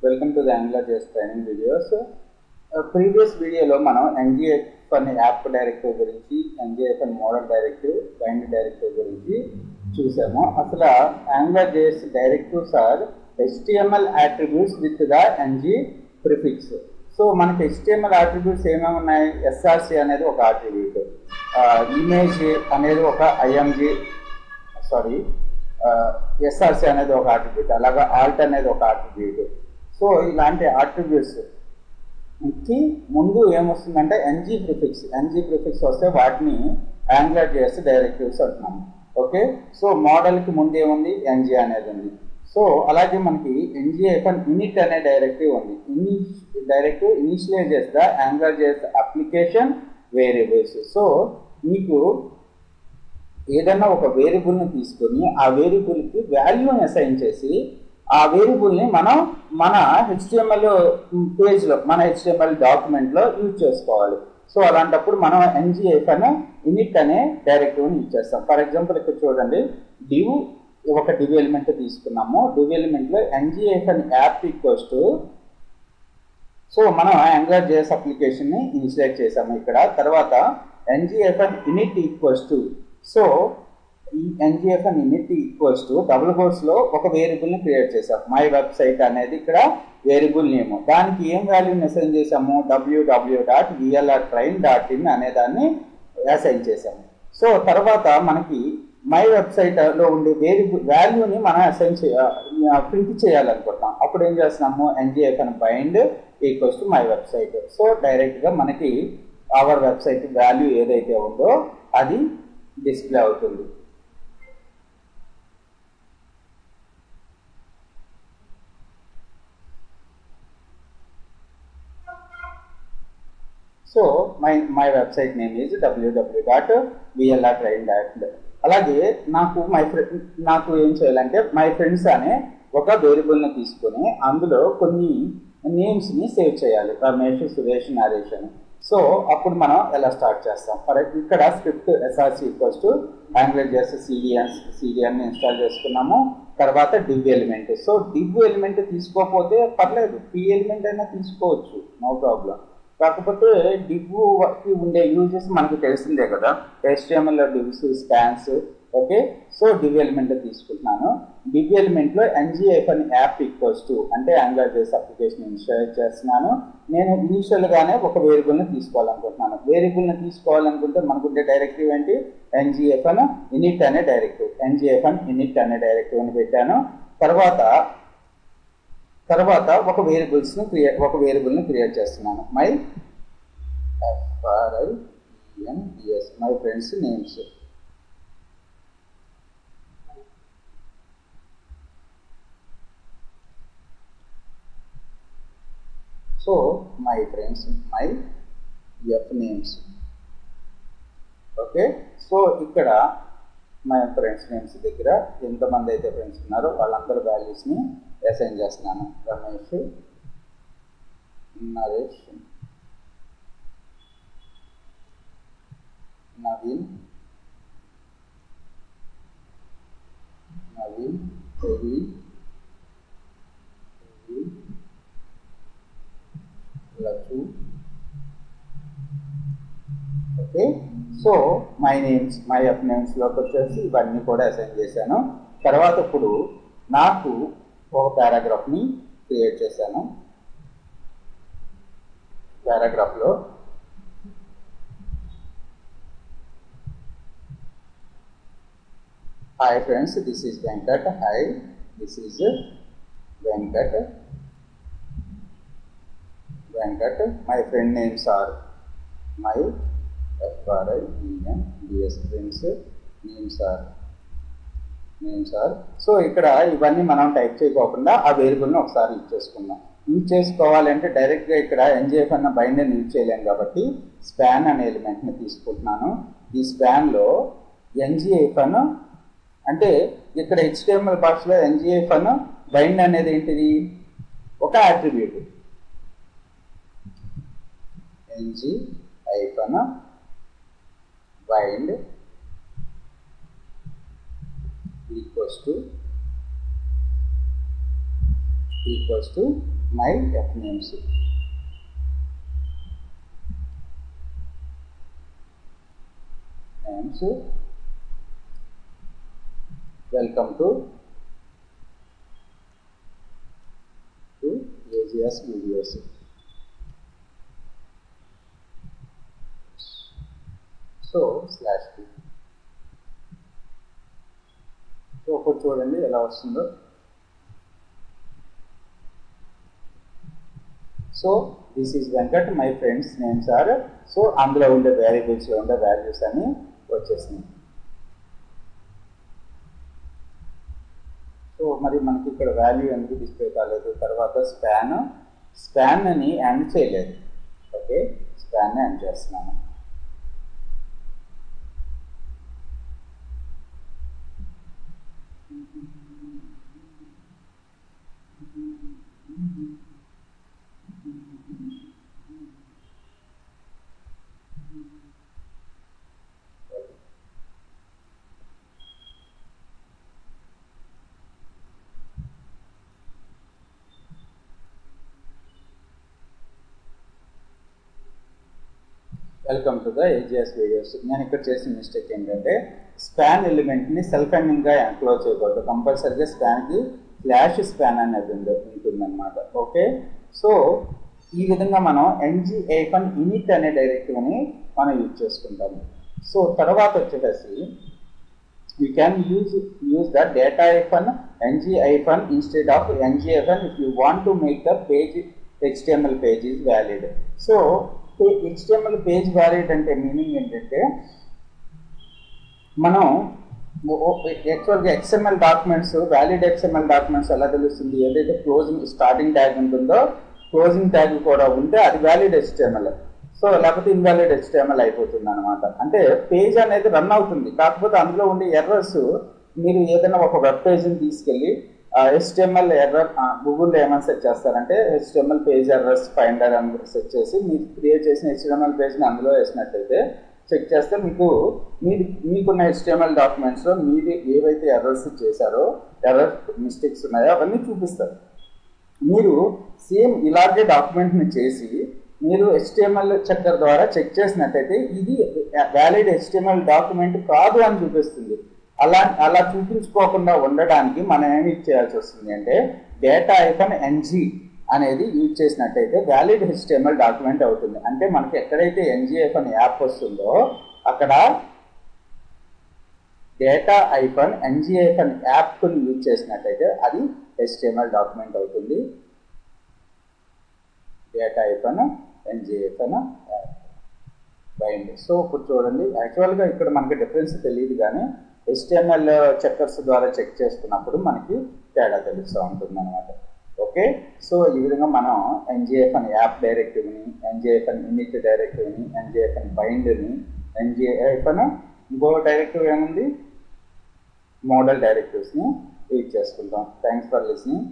Welcome to the AngularJS training videos. Previous video lo manam ngif అనే app directive గురించి ngif అనే model directive bind directive గురించి చూసాము. అసలు AngularJS directives are HTML attributes with the ng prefix. So మనకి HTML attributes ఏమేమి ఉన్నాయి? src అనేది ఒక attribute, image అనేది ఒక img src అనేది ఒక attribute, అలాగా alt అనేది ఒక attribute. సో ఇలాంటి attributes కి ముందు ఏమొస్తుందంటే ng ప్రిఫిక్స్ వస్తే వాటిని AngularJS డైరెక్టివ్స్ అంటున్నాము. ఓకే, సో మోడల్ కి ముందు ఏముంది? ng అనేది ఉంది. సో అలాగే మనకి ngif init అనే డైరెక్టివ్ ఉంది. Directive initialise the AngularJS application variables. So మీకు ఏదైనా ఒక వేరియబుల్ని తీసుకొని ఆ వేరియబుల్కి వాల్యూని అసైన్ చేసి ఆ వేరియబుల్ని మనం మన HTML పేజ్లో, మన HTML డాక్యుమెంట్లో యూజ్ చేసుకోవాలి. సో అలాంటప్పుడు మనం ngif init అనే డైరెక్టివ్ని యూజ్ చేస్తాం. ఫర్ ఎగ్జాంపుల్ ఇక్కడ చూడండి, డివ్ ఒక డివ్ ఎలిమెంట్ తీసుకున్నాము. డివ్ ఎలిమెంట్లో ngif app equals to, so మనం AngularJS అప్లికేషన్ని ఇనిషియలైజ్ చేసాము ఇక్కడ. తర్వాత ngif init equals to, so ఈ ngif init equals to double కోట్స్లో ఒక వేరియబుల్ని క్రియేట్ చేసాం. మై వెబ్సైట్ అనేది ఇక్కడ వేరియబుల్ నేమ్. దానికి ఏం వాల్యూని అసైన్ చేసాము? www.vlrtrain.in అనే దాన్ని అసైన్ చేసాము. సో తర్వాత మనకి మై వెబ్సైట్లో ఉండే వేరియబుల్ వాల్యూని మనం అసైన్ ప్రింట్ చేయాలనుకుంటున్నాం. అప్పుడు ఏం చేస్తున్నాము? ngif bind equals to my website. So డైరెక్ట్గా మనకి అవర్ వెబ్సైట్ వాల్యూ ఏదైతే ఉందో అది డిస్ప్లే అవుతుంది. So my website name is www.vlrtrain.in. అలాగే నాకు ఏం చేయాలంటే మై ఫ్రెండ్స్ అనే ఒక వేరియబుల్ని తీసుకొని అందులో కొన్ని నేమ్స్ని సేవ్ చేయాలి. రమేష్, సురేష్, నరేష్ అని. సో అప్పుడు మనం ఎలా స్టార్ట్ చేస్తాం? ఇక్కడ script src equals to AngularJS CDN install చేసుకున్నాము. తర్వాత div element. So div element తీసుకోకపోతే పర్లేదు, p ఎలిమెంట్ అయినా తీసుకోవచ్చు, నో ప్రాబ్లం. కాకపోతే డివ్కి ఉండే యూజెస్ మనకు తెలిసిందే కదా, HTML divs, spans. Okay, so div element తీసుకుంటున్నాను. డివ్ ఎలిమెంట్లో ngif యాప్ ఈక్వల్స్ టు, అంటే AngularJS అప్లికేషన్ ఇనిషియలైజ్ చేస్తున్నాను. నేను ఇనిషియల్గానే ఒక వేరియబుల్ని తీసుకోవాలనుకుంటున్నాను. వేరియబుల్ని తీసుకోవాలనుకుంటే మనకుంటే డైరెక్టివ్ ఏంటి? ngif init అనే డైరెక్టివ్. ngif init అనే డైరెక్టివ్ని పెట్టాను. తర్వాత ఒక వేరియబుల్ని క్రియేట్ చేస్తున్నాను. My friends, my friends names. So my friends, my f names. Okay, so ఇక్కడ మై ఫ్రెండ్స్ నేమ్స్ దగ్గర ఎంతమంది అయితే ఫ్రెండ్స్ ఉన్నారో వాళ్ళందరూ వాల్యూస్ని అసైన్ చేస్తున్నాను. Ramesh, Naresh, Naveen, Ravi, Lachhu. Okay, so my f నేమ్స్లోకి వచ్చేసి ఇవన్నీ కూడా అసైన్ చేశాను. తర్వాత ఇప్పుడు నాకు ఒక పారాగ్రాఫ్ని క్రియేట్ చేశాను. పారాగ్రాఫ్లో hi friends, this is Venkat. Hi, this is Venkat. My friend names are my friends friends names are. So ఇక్కడ ఇవన్నీ మనం టైప్ చేయకోకుండా ఆ వేరియబుల్ని ఒకసారి యూజ్ చేసుకుందాం. యూజ్ చేసుకోవాలంటే డైరెక్ట్గా ఇక్కడ ngif బైండర్ని యూజ్ చేయలేము కాబట్టి స్పాన్ అనే ఎలిమెంట్ని తీసుకుంటున్నాను. ఈ స్పాన్లో ngif అంటే ఇక్కడ HTML భాషలో ngif బైండ్ అనేది ఏంటిది? ఒక attribute. ngif bind equals to equals to my F names. Welcome to AGS videos. So /p. So ఇప్పుడు చూడండి ఎలా వస్తుందో. So this is Venkat, my friends names are. So అందులో ఉండే వేరియబుల్స్లో ఉండే వాల్యూస్ అని వచ్చేసినాయి. సో మరి మనకి ఇక్కడ వాల్యూ ఎందుకు డిస్ప్లే కాలేదు? తర్వాత స్పాన్ అని ఎండ్ చేయలేదు. ఓకే, స్పాన్ ఎండ్ చేస్తున్నాను. Welcome to the AGS videos. నేను ఇక్కడ చేసిన మిస్టేక్ ఏంటంటే స్పాన్ ఎలిమెంట్ని సెల్ఫ్ ఎండింగ్గా ఎన్క్లోజ్ చేయకూడదు. కంపల్సరీగా స్పాన్కి /span అనేది ఉంటుందన్నమాట. ఓకే, సో ఈ విధంగా మనం ng-init అనే డైరెక్టివ్ని మనం యూజ్ చేసుకుంటాము. సో తర్వాత వచ్చేసి you can use the data ng instead of ng if you want to make the page HTML page is valid. So HTML page valid అంటే మీనింగ్ ఏంటంటే మనం యాక్చువల్గా XML documents, valid XML documents ఎలా తెలుస్తుంది? ఏదైతే closing starting tag ఉంటుందో closing tag కూడా ఉంటే అది వ్యాలిడ్ HTML. సో లేకపోతే ఇన్వాలిడ్ HTML అయిపోతుంది అనమాట. అంటే పేజ్ అనేది రన్ అవుతుంది, కాకపోతే అందులో ఉండే ఎర్రర్స్ మీరు ఏదైనా ఒక వెబ్ పేజ్ని తీసుకెళ్ళి HTML ఎర్రర్ గూగుల్లో ఏమైనా సెర్చ్ చేస్తారంటే HTML పేజ్ ఎర్రర్స్ ఫైండర్ అని సెర్చ్ చేసి మీరు క్రియేట్ చేసిన HTML పేజ్ని అందులో వేసినట్టయితే చెక్ చేస్తే మీకున్న HTML డాక్యుమెంట్స్లో మీరు ఏవైతే ఎర్రర్స్ చేశారో, ఎర్రర్ మిస్టేక్స్ ఉన్నాయో అవన్నీ చూపిస్తారు. మీరు సేమ్ ఇలాగే డాక్యుమెంట్ని చేసి మీరు HTML చెక్కర్ ద్వారా చెక్ చేసినట్టయితే ఇది వ్యాలిడ్ HTML డాక్యుమెంట్ కాదు అని చూపిస్తుంది. అలా చూపించుకోకుండా ఉండడానికి మనం ఏమి చేయాల్సి వస్తుంది అంటే data-ng అనేది యూజ్ చేసినట్టయితే వ్యాలిడ్ HTML డాక్యుమెంట్ అవుతుంది. అంటే మనకి ఎక్కడైతే ng యాప్ వస్తుందో అక్కడ data-ng యాప్ని యూజ్ చేసినట్టయితే అది HTML డాక్యుమెంట్ అవుతుంది. data-ng bind. సో ఇప్పుడు చూడండి, యాక్చువల్గా ఇక్కడ మనకి డిఫరెన్స్ తెలియదు కానీ HTML చెక్కర్స్ ద్వారా చెక్ చేసుకున్నప్పుడు మనకి తేడా తెలుస్తూ ఉంటుంది అనమాట. ఓకే, సో ఈ విధంగా మనం ng యాప్ డైరెక్టివ్ని, ng init డైరెక్టివ్ని, ng బైండ్ని, ng ఇంకో డైరెక్టివ్ ఏముంది మోడల్ డైరెక్టివ్స్ని యూజ్ చేసుకుంటాం. Thanks for listening.